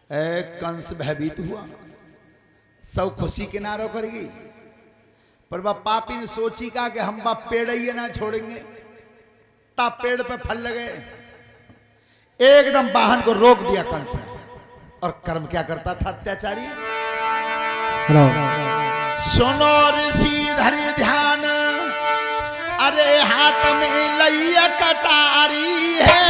कंस भयभीत हुआ, सब खुशी किनारों करेगी, पर वह पापी ने सोची का कि हम वह पेड़ ही ना छोड़ेंगे। तब पेड़ पे फल लगे, एकदम वाहन को रोक दिया कंस ने। और कर्म क्या करता था अत्याचारी? सुनो ऋषि धरि ध्यान, अरे हाथ में लैया कटारी है,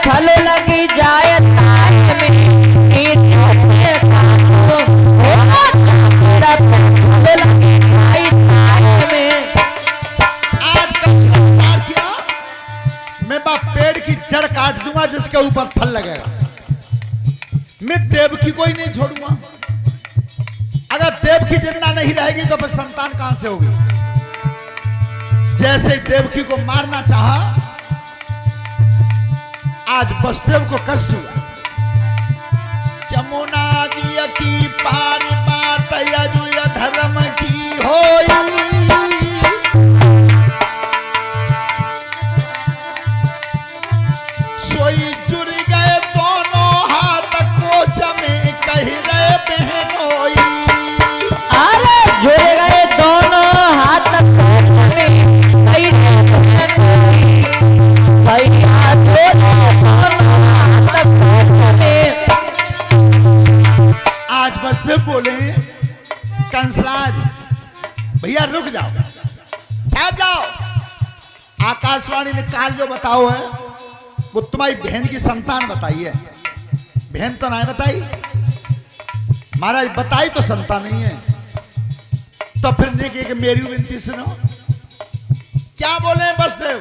फल लगी जाए तारे में, फल लगी जाए तारे में। आज का विचार किया, मैं बाप पेड़ की जड़ काट दूंगा जिसके ऊपर फल लगेगा। मैं देवकी को ही नहीं छोड़ूंगा। अगर देवकी जिंदा नहीं रहेगी तो फिर संतान कहां से होगी? जैसे देवकी को मारना चाहा, आज वसुदेव को कष्ट हुआ। जमुना नदी की पार बात यजुय धर्म की होई, सोई जुड़ गए दोनों हाथ कोच में, कह रहे बहनोई। अरे जुड़ गए दोनों हाथ कोच में, कह रहे बहनोई। भैया आज वसुदेव बोले, कंसराज भैया रुक जाओ, ठहर जाओ। आकाशवाणी ने काल जो बताओ है वो तुम्हारी बहन की संतान बताई है। बहन तो नहीं बताई महाराज, बताई तो संतान नहीं है। तो फिर देखिए कि मेरी विनती सुनो, क्या बोले वसुदेव?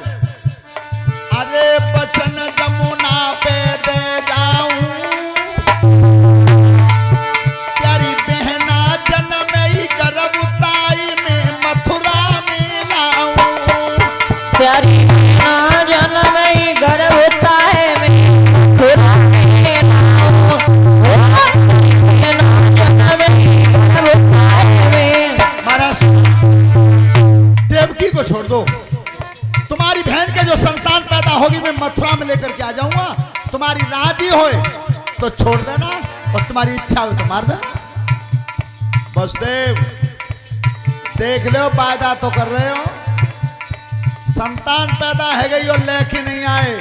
अरे बचन जमुना पे दे जाऊं, तेरी बहना जन्म ही गर्भताई में मथुरा में लाऊं। तेरी बहना जन्म ही गर्भताई में मथुरा में लाऊं। बहना जन्म ही गर्भताई में। महाराज देवकी को छोड़ दो, तुम्हारी बहन के जो संतान पैदा होगी मैं मथुरा में लेकर के आ जाऊंगा। तुम्हारी राजी होए तो छोड़ देना, और तुम्हारी इच्छा हो तो मार देना। वसुदेव देख लो, वायदा तो कर रहे हो, संतान पैदा है गई और लेके नहीं आए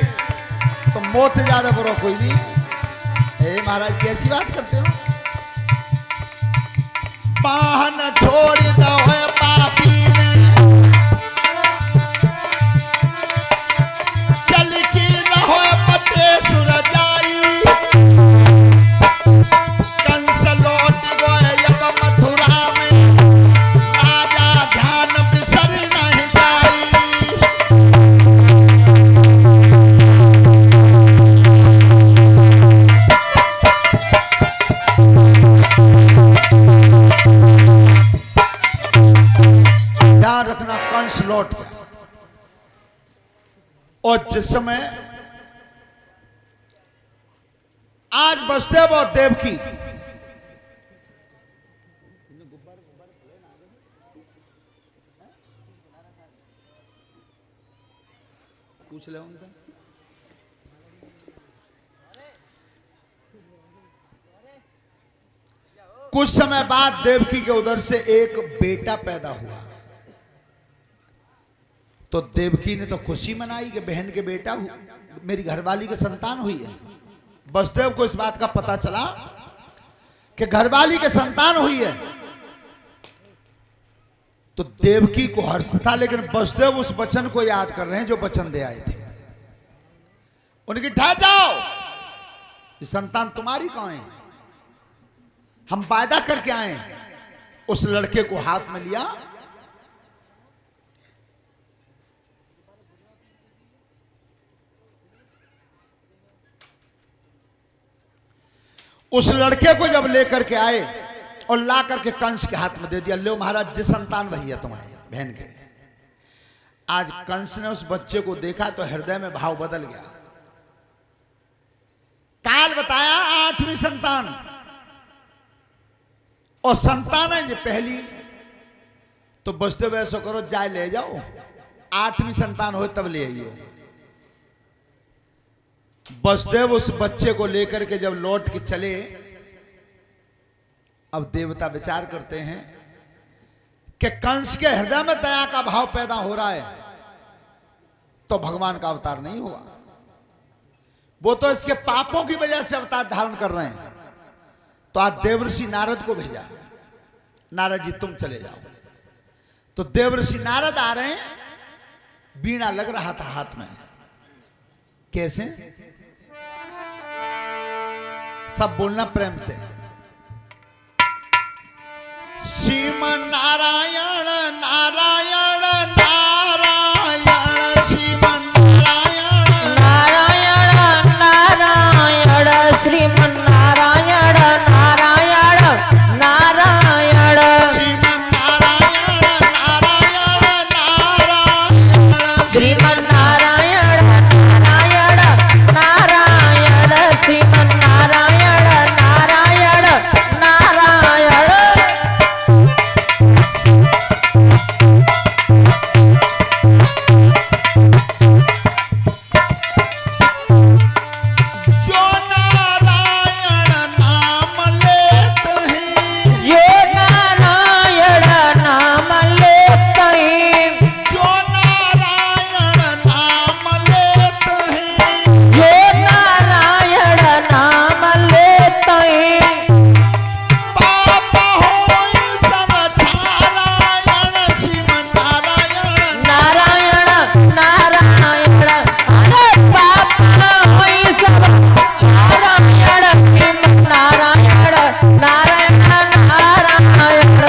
तो मौत से ज्यादा बुरा कोई नहीं। ए महाराज कैसी बात करते हो? पाहन छोड़ दो है पापी ने, कंस लौट गए अब मथुरा में, राजा ध्यान बिसर नहीं जाई। ध्यान रखना, कंस लौट गया। और जिस समय आज वसुदेव और देवकी पूछ ले उनका, कुछ समय बाद देवकी के उदर से एक बेटा पैदा हुआ। तो देवकी ने तो खुशी मनाई कि बहन के बेटा मेरी घरवाली की संतान हुई है। वसुदेव को इस बात का पता चला कि घरवाली के संतान हुई है, तो देवकी को हर्ष था, लेकिन वसुदेव उस वचन को याद कर रहे हैं जो वचन दे आए थे। उनकी ठहर जाओ, ये संतान तुम्हारी कहां है? हम वायदा करके आए। उस लड़के को हाथ में लिया, उस लड़के को जब लेकर के आए और ला करके कंस के हाथ में दे दिया, लो महाराज जी संतान वही है तुम्हारे बहन के। आज कंस ने उस बच्चे को देखा तो हृदय में भाव बदल गया। काल बताया 8वीं संतान, और संतान है ये पहली, तो वसुदेव ऐसा करो जाए ले जाओ, 8वीं संतान हो तब ले आइयो। वसुदेव उस बच्चे को लेकर के जब लौट के चले, अब देवता विचार करते हैं कि कंस के हृदय में दया का भाव पैदा हो रहा है तो भगवान का अवतार नहीं होगा, वो तो इसके पापों की वजह से अवतार धारण कर रहे हैं। तो आज देवर्षि नारद को भेजा, नारद जी तुम चले जाओ। तो देवर्षि नारद आ रहे हैं, बीड़ा लग रहा था हाथ में। कैसे? सब बोलना प्रेम से। श्रीमन नारायण नारायण नारायण, श्रीमन नारायण नारायण नारायण, श्रीमन नारायण नारायण नारायण, श्रीमन नारायण नारायण नारायण, श्रीमन नारायण नारायण नारायण, श्रीमन नारायण नारायण नारायण। जो नारायण नाम लेत हैं, ये नारायण नाम लेत हैं, जो नारायण नाम लेत हैं, ये नारायण नाम लेत हैं, पाप होई सब नारायण, श्रीमन नारायण नारायण नारायण, अरे पाप होई सब नारायण, श्रीमन नारायण नारायण नारायण।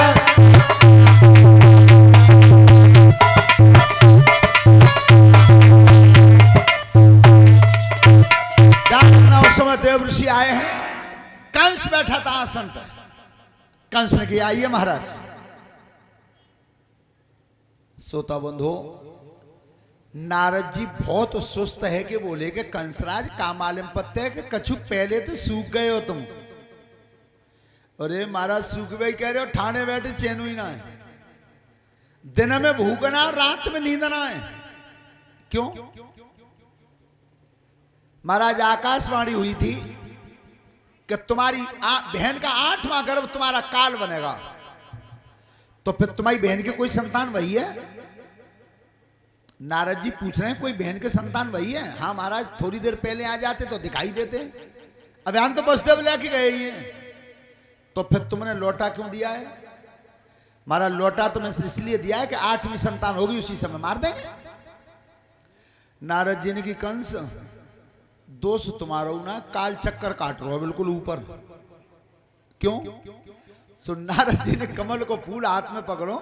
जाना उस समय देव ऋषि आए हैं, कंस बैठा था आसन पर। कंस ने किया, आइए महाराज। सोता बंधु, नारद जी बहुत सुस्त है कि बोले कि कंसराज का मालूम पत्ते है कि कछु पहले तो सूख गए हो तुम। अरे महाराज सूख गए कह रहे हो, ठाणे बैठे चैन ही ना है, दिन में भूख ना, रात में नींद ना है। क्यों? महाराज आकाशवाणी हुई थी कि तुम्हारी बहन का 8वां गर्भ तुम्हारा काल बनेगा, तो फिर तुम्हारी बहन के कोई संतान वही है? नारद जी पूछ रहे हैं कोई बहन के संतान वही है? हाँ महाराज, थोड़ी देर पहले आ जाते तो दिखाई देते, अभियान तो वसुदेव लेके गए ही हैं। तो फिर तुमने लौटा क्यों दिया है? महाराज लौटा तुम्हें इसलिए दिया है कि 8वीं संतान होगी उसी समय मार देंगे। नारद जी ने की, कंस दोष तुम्हारा ना, काल चक्कर काट रहा हो बिल्कुल ऊपर। क्यों? सो नारद जी ने कमल को फूल हाथ में पकड़ो,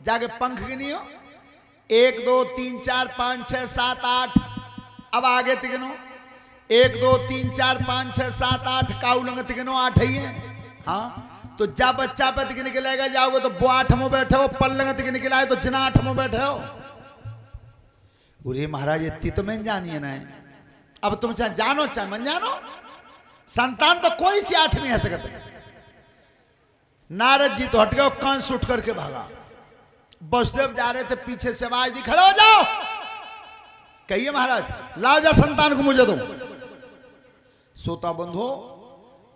जाके पंख गिनियो, 1 2 3 4 5 6 7 8, अब आगे तिगनो 1 2 3 4 5 6 7 8, काउलंग तिगनो 8 ही है। हाँ, तो जा बच्चा पे तिगने के लेगा जाओगे तो वो 8 में बैठे हो, पल्लंग तिगने के लाए तो जिना 8 में बैठे हो। अरे महाराज इतनी तो मैं जानिए ना है, अब तुम चाहे जानो चाहे मन जानो, संतान तो कोई सी 8वीं है सकते। नारद जी तो हट गए, कंस उठ करके भागा। वसुदेव जा रहे थे, पीछे से आवाज दी, खड़े हो जाओ। कहिए महाराज लाओ जा संतान को मुझे दो। सोता बंधु,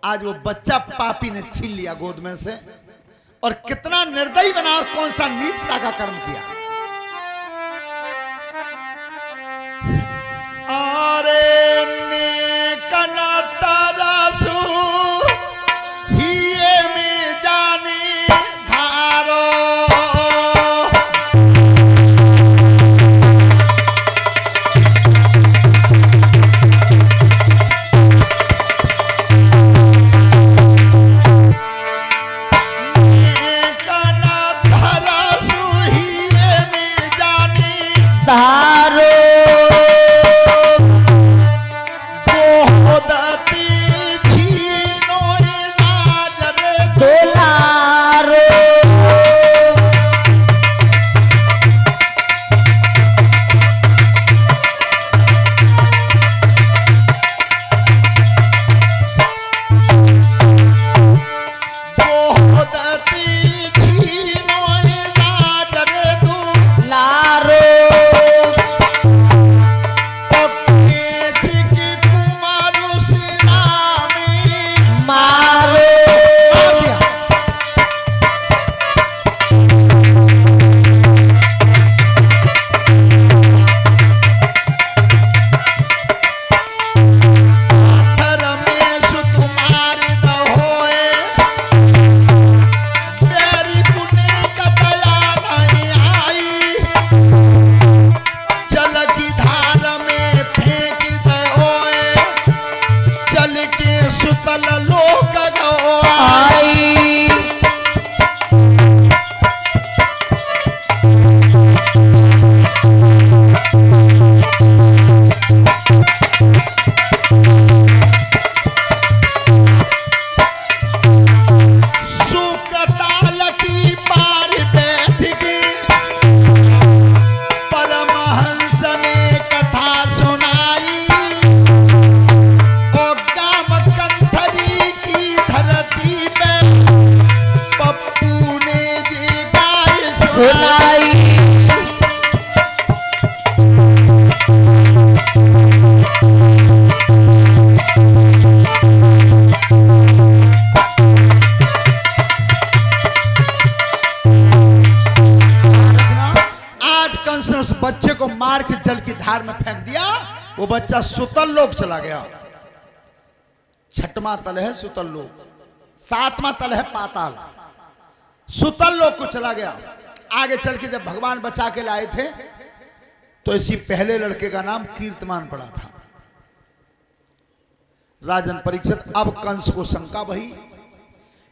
आज वो बच्चा पापी ने छीन लिया गोद में से, और कितना निर्दयी बना और कौन सा नीचता का कर्म किया। अरे ने कना तारासु ही खार में फेंक दिया, वो बच्चा सुतल लोक चला गया। छठवां तल है सुतल लोक, सातवां तल है पाताल। सुतल लोक को चला गया। आगे चल के जब भगवान बचा के लाए थे तो इसी पहले लड़के का नाम कीर्तमान पड़ा था। राजन परीक्षित, अब कंस को शंका भई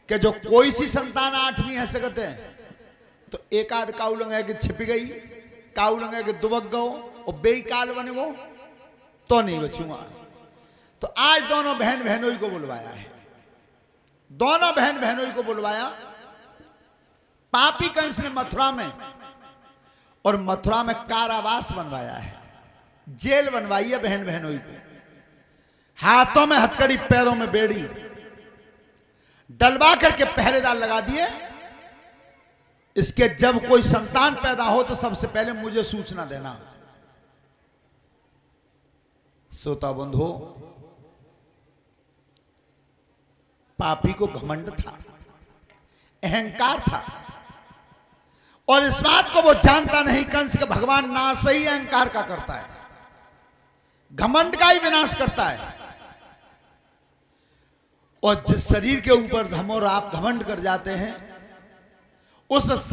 कि जो कोई सी संतान आठवीं है सकते हैं तो एक आध काऊ लंगे कि छिप गई, काऊ लंगे कि दुबक गो और बेकाल बन गो तो नहीं बचूंगा। तो आज दोनों बहन बहनोई को बुलवाया है, दोनों बहन बहनोई को बुलवाया। पापी कंस ने मथुरा में, और मथुरा में कारावास बनवाया है, जेल बनवाई है बहन बहनोई को। हाथों में हथकड़ी, पैरों में बेड़ी डलवा करके पहरेदार लगा दिए। इसके जब कोई संतान पैदा हो तो सबसे पहले मुझे सूचना देना। श्रोता बंधु, पापी को घमंड था, अहंकार था, और इस बात को वो जानता नहीं कंस के भगवान नाश ही अहंकार का करता है, घमंड का ही विनाश करता है। और जिस शरीर के ऊपर हम और आप घमंड कर जाते हैं, उस शरीर